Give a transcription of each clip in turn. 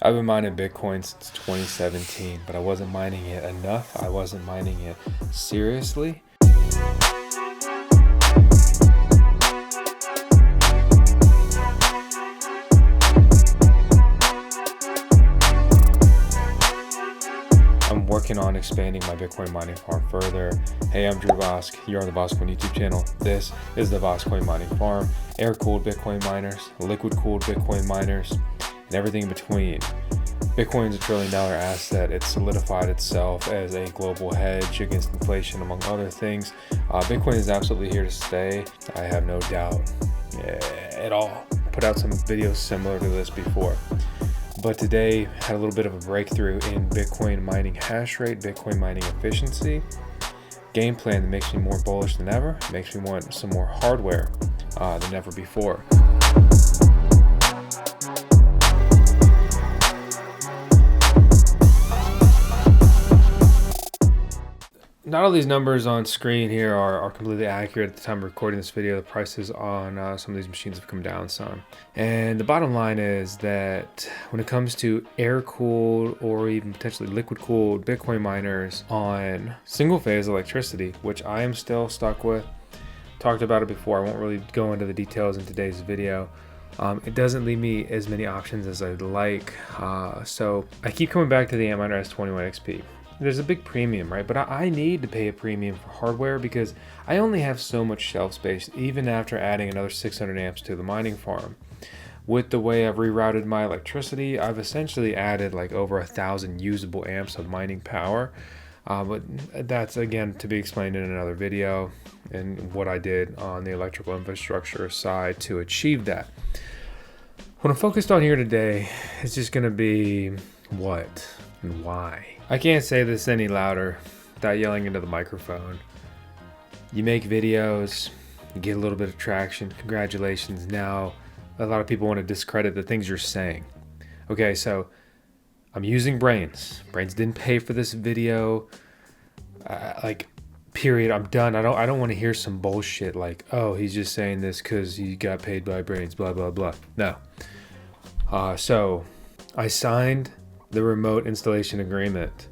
I've been mining Bitcoin since 2017, but I wasn't mining it enough. I wasn't mining it seriously. I'm working on expanding my Bitcoin mining farm further. Hey, I'm Drew Vosk. You're on the VoskCoin YouTube channel. This is the VoskCoin mining farm. Air-cooled Bitcoin miners, liquid-cooled Bitcoin miners, and everything in between. Bitcoin's $1 trillion asset. It's solidified itself as a global hedge against inflation, among other things. Bitcoin is absolutely here to stay. I have no doubt at all. Put out some videos similar to this before. But today had a little bit of a breakthrough in Bitcoin mining hash rate, Bitcoin mining efficiency. Game plan that makes me more bullish than ever, makes me want some more hardware than ever before. Not all these numbers on screen here are completely accurate at the time of recording this video. The prices on some of these machines have come down some. And the bottom line is that when it comes to air-cooled or even potentially liquid-cooled Bitcoin miners on single-phase electricity, which I am still stuck with, talked about it before, I won't really go into the details in today's video. It doesn't leave me as many options as I'd like. So I keep coming back to the Antminer S21 XP. There's a big premium, right? But I need to pay a premium for hardware because I only have so much shelf space, even after adding another 600 amps to the mining farm. With the way I've rerouted my electricity, I've essentially added like over 1,000 usable amps of mining power. But that's, again, to be explained in another video and what I did on the electrical infrastructure side to achieve that. What I'm focused on here today is just going to be what and why. I can't say this any louder without yelling into the microphone. You make videos, you get a little bit of traction, congratulations. Now, a lot of people want to discredit the things you're saying. Okay, so I'm using Braiins. Braiins didn't pay for this video. Period. I'm done. I don't want to hear some bullshit like, oh, he's just saying this because he got paid by Braiins, blah, blah, blah. No. So I signed the remote installation agreement.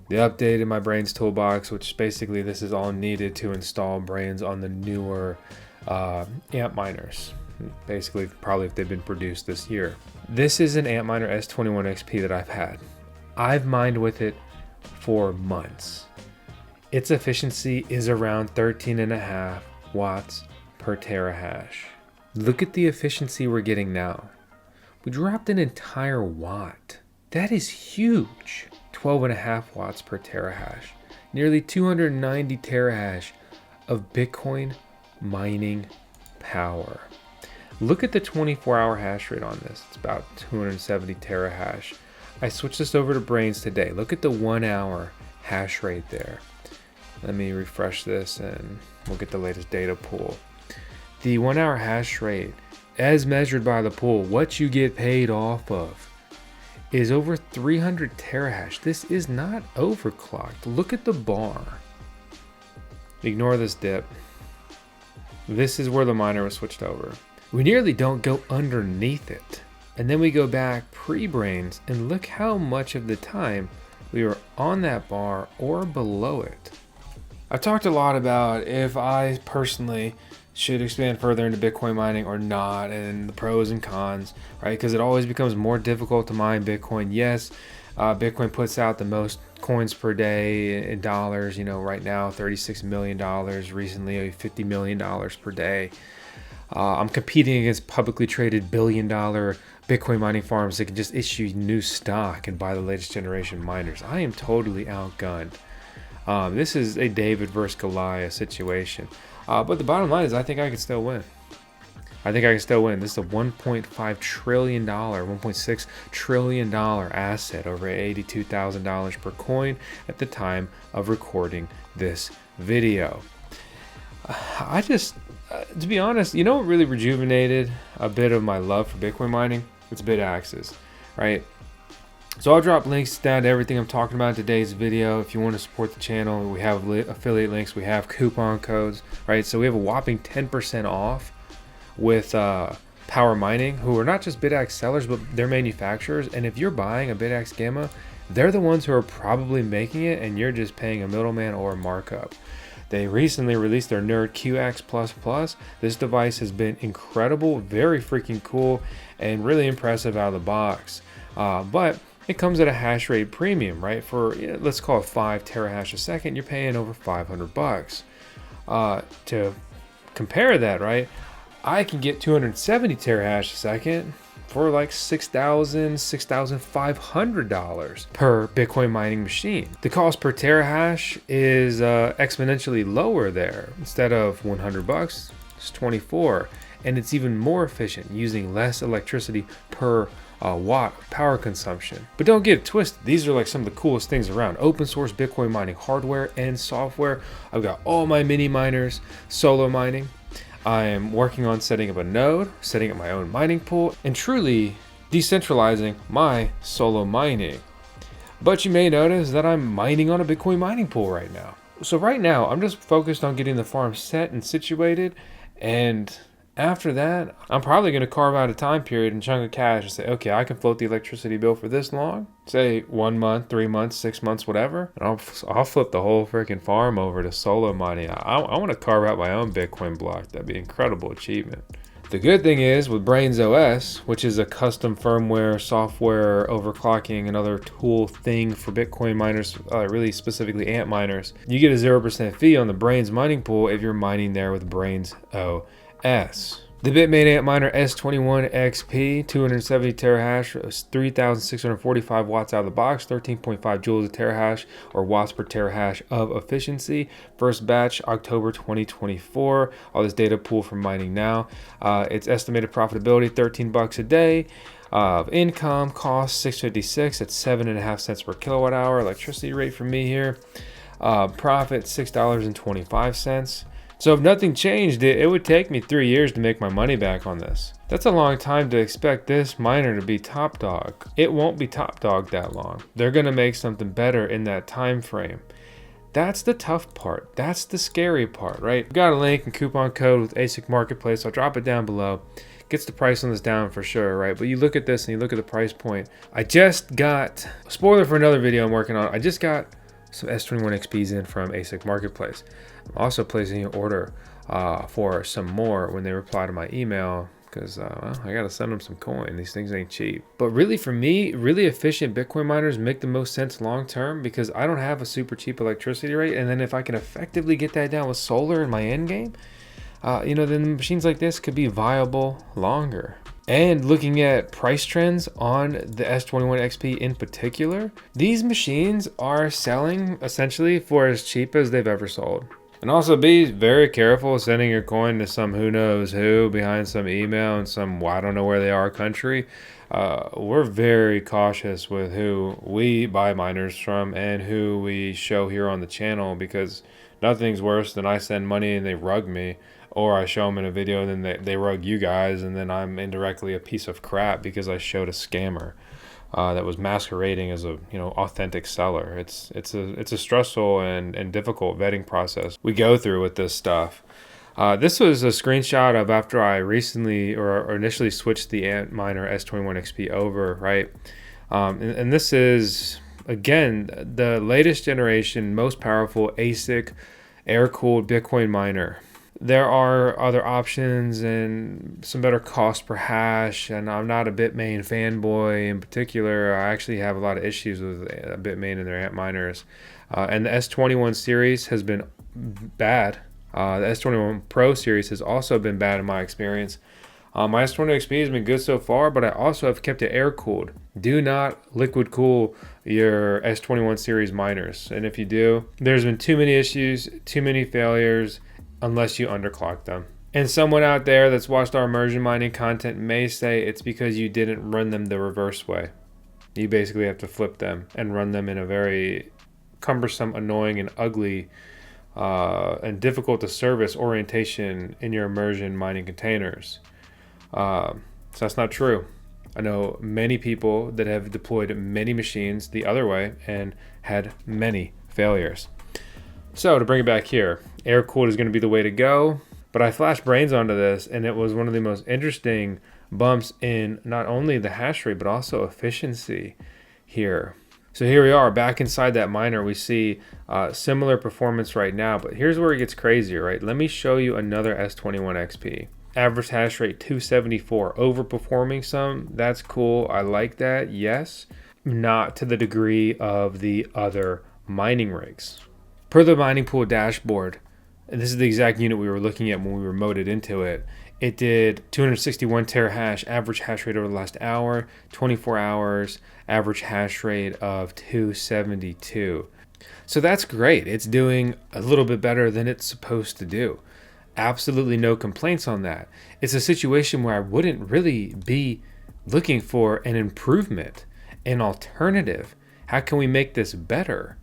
They updated my Braiins toolbox, which basically this is all needed to install Braiins on the newer Antminers. Basically, probably if they've been produced this year. This is an Antminer S21 XP that I've had. I've mined with it for months. Its efficiency is around 13.5 watts per terahash. Look at the efficiency we're getting now. We dropped an entire watt. That is huge. 12.5 watts per terahash. Nearly 290 terahash of Bitcoin mining power. Look at the 24-hour hash rate on this. It's about 270 terahash. I switched this over to Braiins today. Look at the 1 hour hash rate there. Let me refresh this and we'll get the latest data pool. The 1 hour hash rate, as measured by the pool, what you get paid off of, is over 300 terahash. This is not overclocked. Look at the bar. Ignore this dip. This is where the miner was switched over. We nearly don't go underneath it. And then we go back pre-Braiins and look how much of the time we were on that bar or below it. I've talked a lot about if I personally should expand further into Bitcoin mining or not, and the pros and cons, right? Because it always becomes more difficult to mine Bitcoin. Yes, Bitcoin puts out the most coins per day in dollars, right now, $36 million, recently $50 million per day. I'm competing against publicly traded billion-dollar Bitcoin mining farms that can just issue new stock and buy the latest generation miners. I am totally outgunned. This is a David versus Goliath situation. But the bottom line is I think I can still win. This is a $1.5 trillion, $1.6 trillion asset, over $82,000 per coin at the time of recording this video. To be honest, what really rejuvenated a bit of my love for Bitcoin mining? It's BitAxes, right? So I'll drop links down to everything I'm talking about in today's video. If you want to support the channel, we have affiliate links, we have coupon codes, right? So we have a whopping 10% off with Power Mining, who are not just BitAxe sellers, but they're manufacturers. And if you're buying a BitAxe Gamma, they're the ones who are probably making it, and you're just paying a middleman or a markup. They recently released their Nerd QX++. This device has been incredible, very freaking cool, and really impressive out of the box. But it comes at a hash rate premium, right? For, let's call it 5 terahash a second, you're paying over $500. To compare that, right? I can get 270 terahash a second for like $6,000, $6,500 per Bitcoin mining machine. The cost per terahash is exponentially lower there. Instead of 100 bucks, it's 24, and it's even more efficient, using less electricity per watt of power consumption. But don't get it twisted, these are like some of the coolest things around. Open source Bitcoin mining hardware and software. I've got all my mini miners, solo mining. I am working on setting up a node, setting up my own mining pool, and truly decentralizing my solo mining. But you may notice that I'm mining on a Bitcoin mining pool right now. So right now, I'm just focused on getting the farm set and situated, and after that, I'm probably going to carve out a time period and chunk of cash and say, okay, I can float the electricity bill for this long, say 1 month, 3 months, 6 months, whatever, and I'll flip the whole freaking farm over to solo mining. I want to carve out my own Bitcoin block. That'd be an incredible achievement. The good thing is with Braiins OS, which is a custom firmware, software, overclocking, another tool thing for Bitcoin miners, really specifically Antminers, you get a 0% fee on the Braiins mining pool if you're mining there with Braiins OS. The Bitmain Antminer S21 XP, 270 terahash, 3,645 watts out of the box, 13.5 joules a terahash, or watts per terahash of efficiency. First batch, October 2024. All this data pulled from mining now. Its estimated profitability, 13 bucks a day. Income cost, $6.56 at 7.5 cents per kilowatt hour. Electricity rate for me here. Profit, $6.25. So if nothing changed, it would take me 3 years to make my money back on this. That's a long time to expect this miner to be top dog. It won't be top dog that long. They're gonna make something better in that time frame. That's the tough part. That's the scary part, right? We've got a link and coupon code with ASIC Marketplace. I'll drop it down below. Gets the price on this down for sure, right? But you look at this and you look at the price point. I just got, spoiler for another video I'm working on, I just got some S21 XPs in from ASIC Marketplace. I'm also placing an order for some more when they reply to my email, because well, I gotta send them some coin. These things ain't cheap. But really, for me, really efficient Bitcoin miners make the most sense long term, because I don't have a super cheap electricity rate, and then if I can effectively get that down with solar in my end game, then machines like this could be viable longer. And looking at price trends on the S21 XP in particular, these machines are selling essentially for as cheap as they've ever sold. And also be very careful sending your coin to some who knows who behind some email in some I don't know where they are country. We're very cautious with who we buy miners from and who we show here on the channel, because nothing's worse than I send money and they rug me, or I show them in a video and then they rug you guys, and then I'm indirectly a piece of crap because I showed a scammer that was masquerading as a authentic seller. It's a stressful and difficult vetting process we go through with this stuff. This was a screenshot of after I recently or initially switched the Antminer S21 XP over, right? And this is again the latest generation, most powerful ASIC air-cooled Bitcoin miner. There are other options and some better cost per hash, and I'm not a Bitmain fanboy in particular. I actually have a lot of issues with Bitmain and their Antminers. And the S21 series has been bad. The S21 Pro series has also been bad in my experience. My S21 XP has been good so far, but I also have kept it air-cooled. Do not liquid cool your S21 series miners. And if you do, there's been too many issues, too many failures, unless you underclock them. And someone out there that's watched our immersion mining content may say it's because you didn't run them the reverse way. You basically have to flip them and run them in a very cumbersome, annoying, and ugly and difficult to service orientation in your immersion mining containers. So that's not true. I know many people that have deployed many machines the other way and had many failures. So to bring it back here, air-cooled is going to be the way to go. But I flashed Braiins onto this, and it was one of the most interesting bumps in not only the hash rate, but also efficiency here. So here we are back inside that miner. We see similar performance right now, but here's where it gets crazier, right? Let me show you another S21 XP. Average hash rate 274, overperforming some. That's cool. I like that. Yes, not to the degree of the other mining rigs. Per the mining pool dashboard, and this is the exact unit we were looking at when we remoted into it, it did 261 terahash average hash rate over the last hour, 24 hours, average hash rate of 272. So that's great. It's doing a little bit better than it's supposed to do. Absolutely no complaints on that. It's a situation where I wouldn't really be looking for an improvement, an alternative. How can we make this better?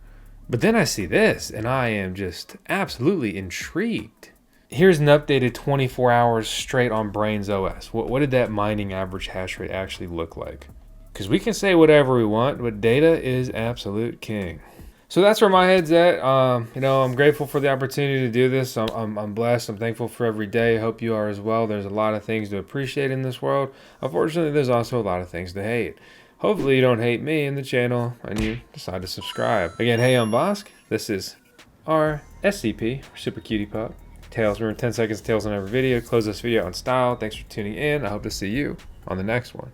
But then I see this and I am just absolutely intrigued. Here's an updated 24 hours straight on Braiins OS. What did that mining average hash rate actually look like? Because we can say whatever we want, but data is absolute king. So that's where my head's at. You know, I'm grateful for the opportunity to do this. I'm blessed. I'm thankful for every day. I hope you are as well. There's a lot of things to appreciate in this world. Unfortunately, there's also a lot of things to hate. Hopefully you don't hate me and the channel and you decide to subscribe. Again, hey, I'm Vosk. This is our SCP, Super Cutie Pup. Tails, remember 10 seconds tails on every video. Close this video on style. Thanks for tuning in. I hope to see you on the next one.